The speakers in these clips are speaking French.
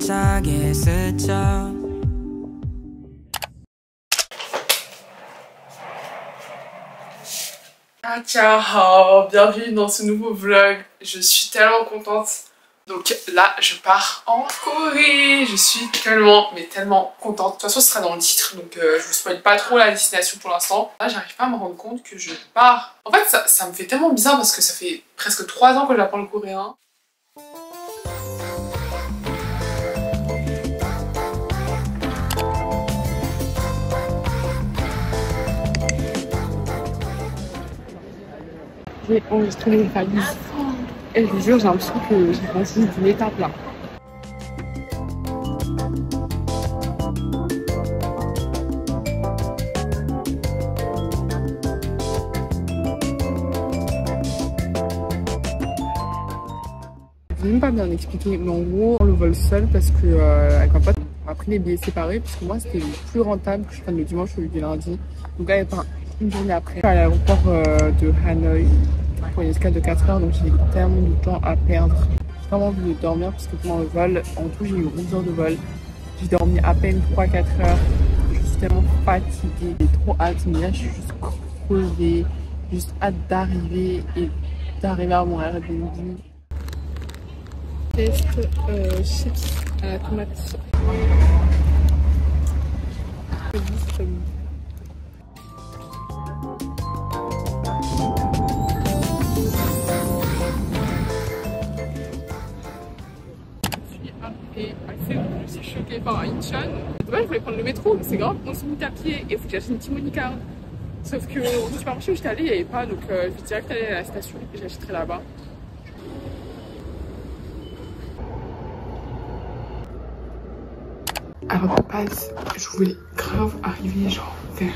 반짝에 스쳐. Ah ciao, bienvenue dans ce nouveau vlog. Je suis tellement contente. Donc là, je pars en Corée. Je suis tellement, mais tellement contente. De toute façon, ce sera dans le titre, donc je vous spoil pas trop la destination pour l'instant. Là, j'arrive pas à me rendre compte que je pars. En fait, ça me fait tellement bizarre parce que ça fait presque 3 ans que j'apprends le coréen. J'ai enregistré mes valises. Et je vous jure, j'ai l'impression que j'ai grandi d'une étape là. Je vais même pas bien expliquer, mais en gros, on le vole seul parce que avec ma pote, on a pris les billets séparés parce que moi c'était plus rentable que je prenne le dimanche au lieu du lundi. Donc là, une journée après, je suis à l'aéroport de Hanoï pour une escale de 4 heures, donc j'ai tellement de temps à perdre. J'ai vraiment envie de dormir parce que pendant le vol, en tout j'ai eu 11 heures de vol. J'ai dormi à peine 3-4 heures. Je suis tellement fatiguée, j'ai trop hâte, mais là je suis juste crevée, juste hâte d'arriver à mon Airbnb. Test chips à la tomate. Je suis choquée par Incheon. De base, je voulais prendre le métro, mais c'est grave, 11 minutes à pied et il faut que j'achète une Timoni Card. Sauf que au supermarché où j'étais allée, il n'y avait pas, donc je vais direct aller à la station et j'achèterai là-bas. Alors de base, je voulais grave arriver genre vers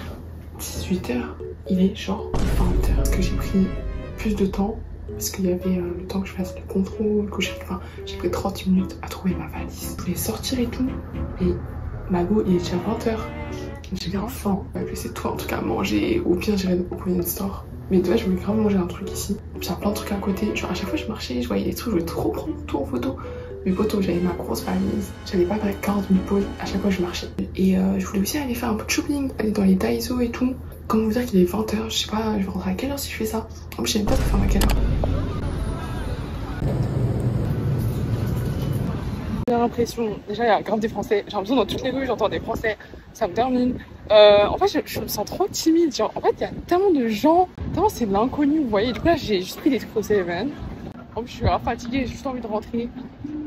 18 h. Il est genre 20 h. Parce que j'ai pris plus de temps. Parce qu'il y avait le temps que je fasse le contrôle, que j'ai pris 30 minutes à trouver ma valise. Je voulais sortir et tout. Et Mago, il est déjà 20 h. J'ai grave faim. C'est tout en tout cas à manger. Au pire, j'irai au convenience store. Mais de base, je voulais grave manger un truc ici. Puis il y a plein de trucs à côté. Genre à chaque fois que je marchais, je voyais des trucs, je voulais trop prendre tout en photo. Mais poteau, j'avais ma grosse valise. J'avais pas près 40 000 pauses à chaque fois que je marchais. Et je voulais aussi aller faire un peu de shopping, aller dans les Daiso et tout. Comment vous dire qu'il est 20 h, je sais pas, je vais rentrer à quelle heure si je fais ça? En plus, je sais même pas ça ferme à quelle heure. J'ai l'impression, déjà il y a grave des Français, j'ai l'impression dans toutes les rues j'entends des Français, ça me termine. En fait je me sens trop timide, genre en fait il y a tellement de gens, tellement c'est de l'inconnu vous voyez, du coup là j'ai juste pris des trucs au 7. En plus je suis grave fatiguée, j'ai juste envie de rentrer,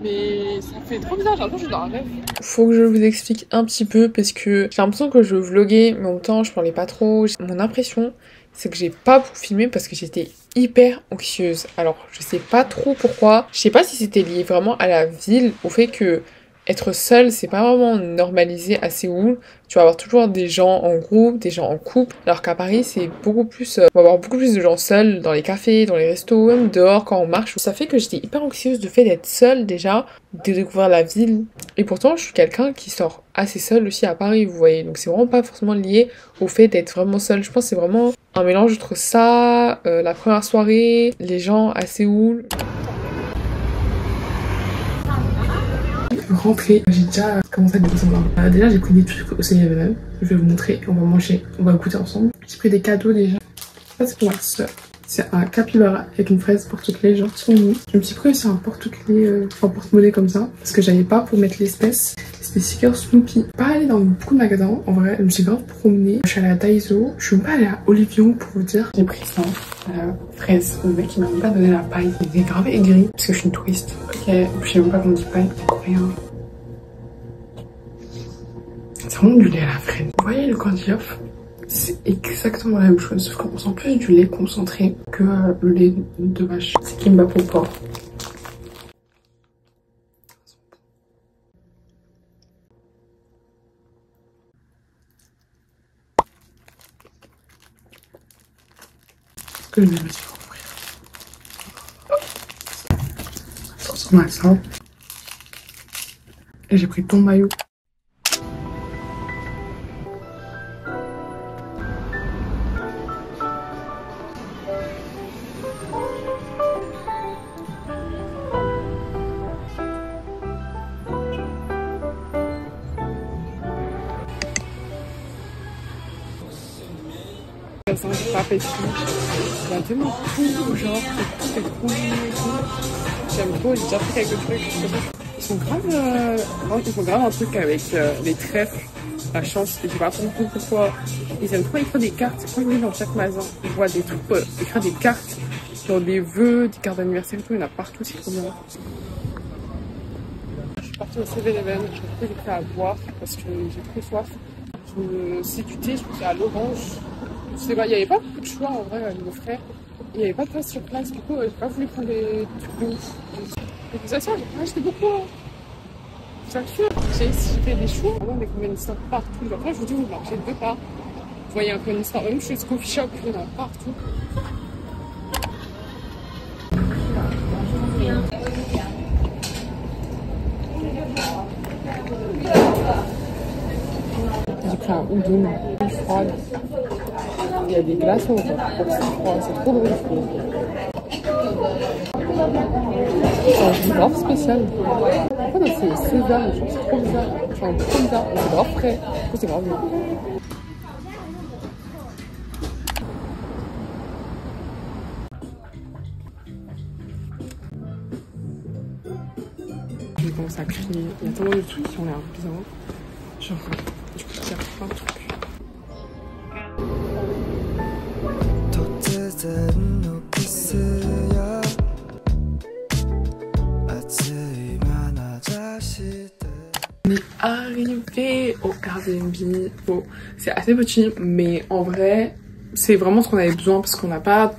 mais ça fait trop bizarre, j'ai l'impression que je suis dans un rêve. Faut que je vous explique un petit peu parce que j'ai l'impression que je vloguais mais en même temps je parlais pas trop. Mon impression c'est que j'ai pas pu filmer parce que j'étais hyper anxieuse. Alors je sais pas trop pourquoi, je sais pas si c'était lié vraiment à la ville, au fait que être seule c'est pas vraiment normalisé à Séoul. Tu vas avoir toujours des gens en groupe, des gens en couple, alors qu'à Paris c'est beaucoup plus, on va avoir beaucoup plus de gens seuls dans les cafés, dans les restos, même dehors quand on marche. Ça fait que j'étais hyper anxieuse de fait d'être seule déjà, de découvrir la ville. Et pourtant je suis quelqu'un qui sort assez seul aussi à Paris, vous voyez. Donc c'est vraiment pas forcément lié au fait d'être vraiment seule. Je pense que c'est vraiment un mélange entre ça, la première soirée, les gens à Séoul. Rentrée, j'ai déjà commencé à dépenser moi. Déjà j'ai pris des trucs au 7-Eleven, je vais vous montrer, on va manger, on va goûter ensemble. J'ai pris des cadeaux déjà. Ça c'est pour ma soeur. C'est un capybara avec une fraise porte-clés genre trop mou. Je me suis pris aussi un porte-clés, un porte-monnaie comme ça, parce que j'avais pas pour mettre l'espèce. C'était sticker Snoopy. Pas allée dans beaucoup de magasins, en vrai, je me suis grave promenée. Je suis allée à Daiso, je suis même pas allée à Olivion pour vous dire. J'ai pris ça, la fraise. Le mec il m'a même pas donné la paille. Il est grave aigri, parce que je suis une touriste. Ok, je sais même pas comment on dit paille, c'est coréen. C'est vraiment du lait à la fraise. Vous voyez le candy off? C'est exactement la même chose, sauf qu'on sent plus du lait concentré que le lait de vache. C'est Kimba pour porc. Est-ce que je vais me faire ouvrir? Ça ressemble à ça. Et j'ai pris ton maillot. magasin de papeterie. Il y a tellement tout, genre, c'est trop mignon et tout. J'aime trop, j'ai déjà pris quelques trucs. Ils font grave un truc avec les trèfles, la chance, et j'ai pas compris pourquoi. Ils aiment trop écrire des cartes. Quand ils vont dans chaque magasin, ils voient des trucs, écrire des cartes, genre des vœux, des cartes d'anniversaire et tout, il y en a partout, c'est trop bien. Je suis partie au 7-Eleven, j'ai pris des trucs à boire parce que j'ai trop soif. C'est du thé, je pense à l'orange. Je sais pas, il n'y avait pas beaucoup de choix en vrai, mon frère. Il n'y avait pas de place sur place, du coup, j'ai pas voulu prendre des trucs de ouf. Et ça, j'ai pas acheté beaucoup. Hein. C'est sûr, j'ai fait des choux, vraiment des convenience stores partout. Genre, quand je vous dis, vous marchez deux pas, vous voyez un convenience store, même chez ce coffee shop, il y en a partout. J'ai pris un houdou, une froide. Il y a des glaçons, c'est trop drôle. C'est grave spécial. En fait, c'est César, c'est trop bizarre. C'est un peu bizarre, mais c'est grave frais. Du coup, c'est grave bien. Je commence à crier. Il y a tellement de trucs qui ont l'air bizarres. Genre, je peux dire plein de trucs. On est arrivé au Airbnb. Bon, c'est assez petit, mais en vrai, c'est vraiment ce qu'on avait besoin parce qu'on va pas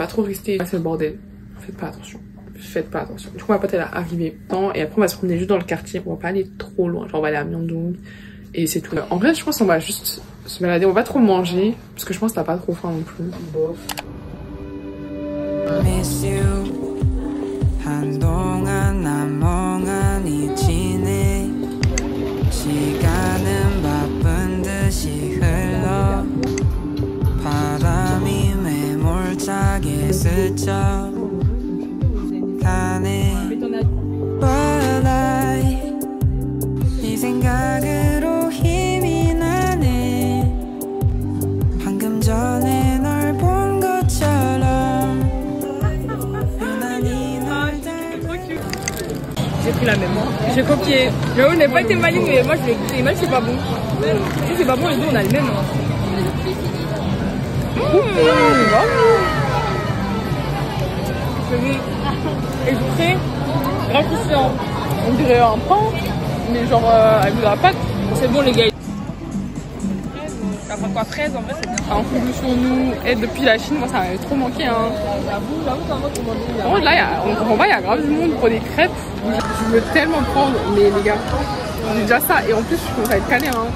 trop rester. C'est le bordel. Faites pas attention. Faites pas attention. Du coup, ma pote elle est arrivée. Et après, on va se promener juste dans le quartier. On va pas aller trop loin. Genre, on va aller à Myeongdong. Et c'est tout. En vrai, je pense qu'on va juste se balader. On va pas trop manger. Parce que je pense que t'as pas trop faim non plus. Bof. 한동안 난 멍하니 지내 시간은 바쁜 듯이 흘러 바람이 매몰차게 스쳐 가네 But 이 생각으로 힘이 나네 방금 전에 널 본 것처럼 J'ai pris la même. J'ai copié. J'avoue, je n'ai pas été maligne, mais moi je l'ai goûté. Même si c'est pas bon. Si c'est pas bon, les deux on a le même. C'est bon. Et je fais grave croustillant. On dirait un pain, mais genre avec de la pâte. C'est bon les gars. T'as pas quoi, fraise en vrai c'est bien. Un peu sur nous. Et depuis la Chine, moi ça m'avait trop manqué. Hein. J'avoue, t'as moi comment dire. Oh, là, on comprend pas, il y a grave du monde pour des crêpes. Je veux tellement prendre, mais les gars, j'ai déjà ça. Et en plus, je commence à être calé. Hein.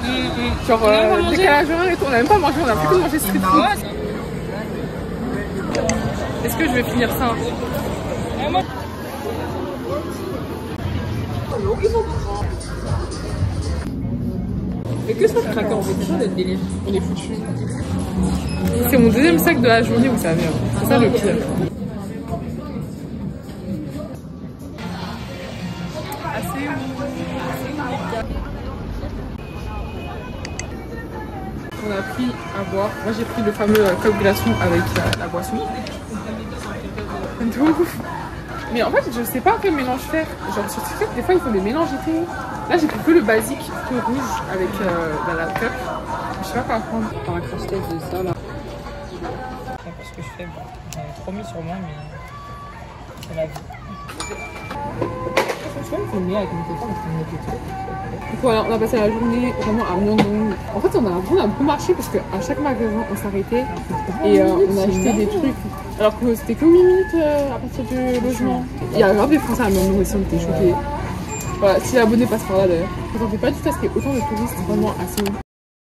Genre, décalage horaire et tout. On a même pas mangé, on a plus que de manger street food. Est-ce que je vais finir ça? Mais que ça craque en fait, c'est ça le délire. On est foutus. C'est mon deuxième sac de la journée, vous savez. Hein. C'est ça le pire. On a pris à boire. Moi j'ai pris le fameux coq glaçon avec la boisson. De ouf. Mais en fait je sais pas quel mélange faire. Genre sur TikTok des fois ils font des mélanges et tout. Là j'ai pris que le basique, tout rouge avec la cup. Je sais pas quoi prendre. Par un cross de ça là. C'est ce que je fais. Bon. J'en ai trop mis sur moi mais c'est la vie. Franchement il faut mieux avec mon téléphone parce qu'on met des trucs. Voilà, on a passé la journée vraiment à Myeongdong. En fait, on a beaucoup marché parce qu'à chaque magasin, on s'arrêtait et on a acheté des trucs. Alors que c'était que 8 minutes à partir du logement. Il y a grave des Français à Myeongdong aussi, on était choqués. Voilà, si l'abonné passe par là d'ailleurs. Je ne pas du tout à ce qu'il y ait autant de touristes vraiment à Séoul.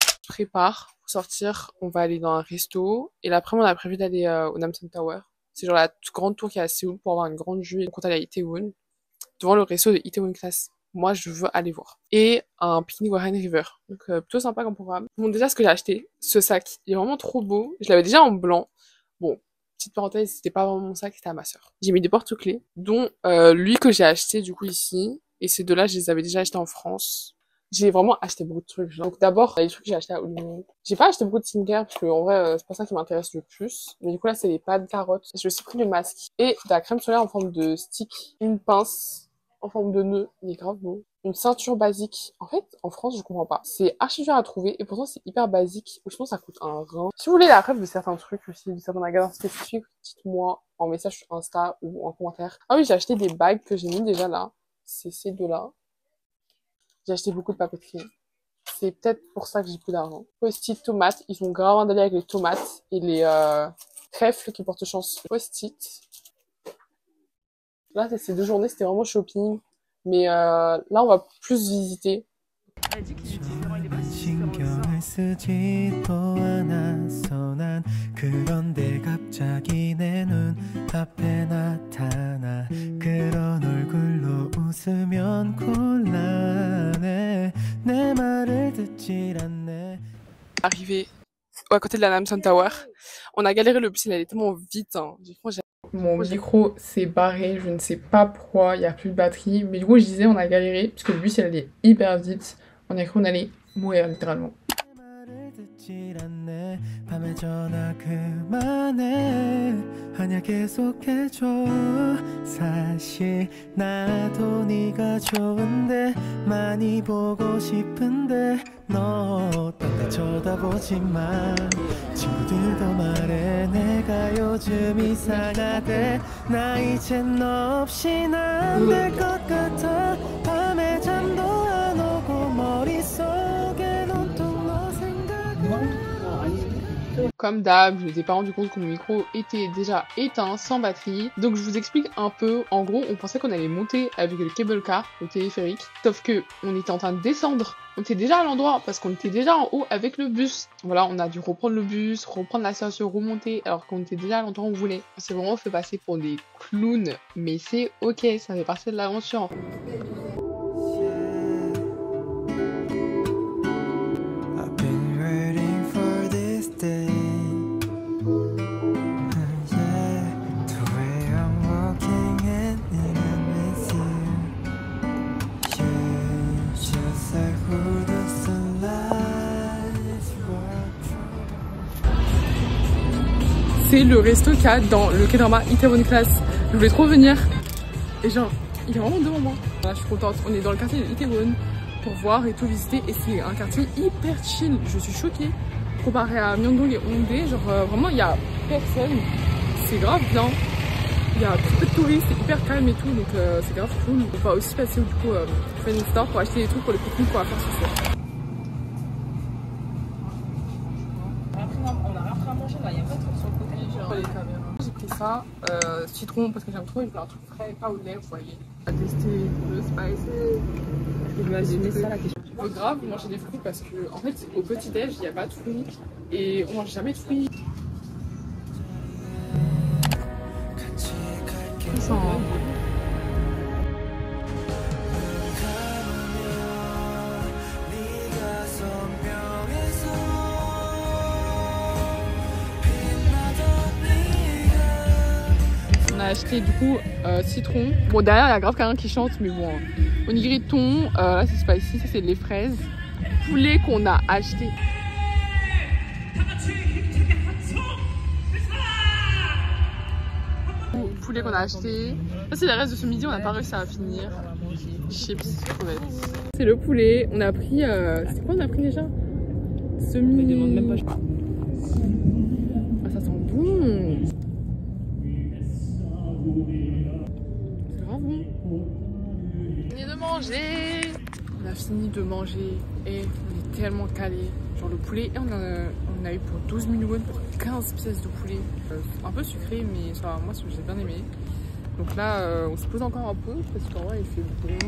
Je prépare pour sortir, on va aller dans un resto. Et l'après-midi, on a prévu d'aller au Namsan Tower. C'est genre la grande tour qui est à Séoul pour avoir une grande vue. Donc on est allé à Itaewon, devant le resto de Itaewon Class. Moi, je veux aller voir. Et un pique-nique au Han River. Donc, plutôt sympa comme programme. Bon, déjà, ce que j'ai acheté, ce sac, il est vraiment trop beau. Je l'avais déjà en blanc. Bon, petite parenthèse, c'était pas vraiment mon sac, c'était à ma soeur. J'ai mis des porte-clés, dont lui que j'ai acheté, du coup, ici. Et ces deux-là, je les avais déjà achetés en France. j'ai vraiment acheté beaucoup de trucs. Donc d'abord, les trucs que j'ai acheté à Olivier. J'ai pas acheté beaucoup de skincare parce que en vrai, c'est pas ça qui m'intéresse le plus. Mais du coup là, c'est les pâtes carottes. J'ai aussi pris le masque et de la crème solaire en forme de stick, une pince en forme de nœud, il est grave beau. Une ceinture basique. En fait, en France, je comprends pas. C'est archi dur à trouver et pourtant c'est hyper basique. Ou sinon, ça coûte un rein. Si vous voulez la ref de certains trucs aussi, de certains magasins spécifiques, dites-moi en message sur Insta ou en commentaire. Ah oui, j'ai acheté des bagues que j'ai mis déjà là. C'est ces deux-là. J'ai acheté beaucoup de papeterie. C'est peut-être pour ça que j'ai plus d'argent. Post-it tomates. Ils sont grave emballés avec les tomates et les trèfles qui portent chance. Post-it. Là, ces 2 journées, c'était vraiment shopping. Mais là, on va plus visiter. Elle dit qu'il utilise vraiment, il est pas si 신경을 쓰지도 않았어 난 그런데 갑자기 내 눈앞에 나타나 그런 얼굴로 웃으면 곤란해 내 말을 듣질 않네. Arrivé à côté de la Namsan Tower, on a galéré, le bus il allait tellement vite. Hein. Mon micro s'est barré, je ne sais pas pourquoi, il n'y a plus de batterie. Mais du coup, je disais, on a galéré parce que le bus il allait hyper vite. On a cru qu'on allait mourir littéralement. 밤에 전화 그만해 아냐 계속해줘 사실 나도 네가 좋은데 많이 보고 싶은데 너 딴 데 쳐다보지 마 친구들도 말해 내가 요즘 이상하대 나 이젠 너 없인 안 될 것 같아 밤에 잠도 안 오고 머릿속엔 온통 너 생각을 Comme d'hab, je m'étais pas rendu compte que mon micro était déjà éteint, sans batterie. Donc je vous explique un peu. En gros, on pensait qu'on allait monter avec le cable car, le téléphérique. Sauf que on était en train de descendre. On était déjà à l'endroit parce qu'on était déjà en haut avec le bus. Voilà, on a dû reprendre le bus, reprendre l'ascenseur, remonter alors qu'on était déjà à l'endroit où on voulait. On s'est vraiment fait passer pour des clowns. Mais c'est ok, ça fait partie de l'aventure. C'est le resto qu'il y a dans le K-drama Itaewon Class. Je voulais trop venir. Et genre, il est vraiment devant moi. Voilà, je suis contente. On est dans le quartier de Itaewon pour voir et tout visiter. Et c'est un quartier hyper chill. Je suis choquée. Comparé à Myeongdong et Hongdae, genre vraiment, il y a personne. C'est grave bien. Il y a très peu de touristes, c'est hyper calme et tout. Donc c'est grave cool. On va aussi passer du coup Fanny Store pour acheter des trucs pour les pique-niques qu'on va faire ce soir. J'ai pris ça, citron parce que j'aime trop, il fait un truc frais, pas au lait, vous voyez. On va tester le spicy. Imaginez ça la question. Il faut grave manger des fruits parce que en fait au petit déj il n'y a pas de fruits et on mange jamais de fruits. Ça sent on a acheté du coup citron. Bon derrière il y a grave quelqu'un qui chante mais bon. Onigiri thon, là c'est spicy, ça c'est les fraises. Poulet qu'on a acheté. Poulet qu'on a acheté. Ça c'est les restes de ce midi, on n'a pas réussi à finir. Chips, crevettes. C'est le poulet. On a pris. C'est quoi on a pris déjà? Semi. Je demande même pas, je crois. Ah, ça sent bon. C'est grave bon. Fini de manger. On a fini de manger et on est tellement calé. Genre le poulet, et on a eu pour 12 000 won pour 15 pièces de poulet. Un peu sucré, mais ça, moi j'ai bien aimé. Donc là, on se pose encore un peu parce qu'en vrai il fait bon.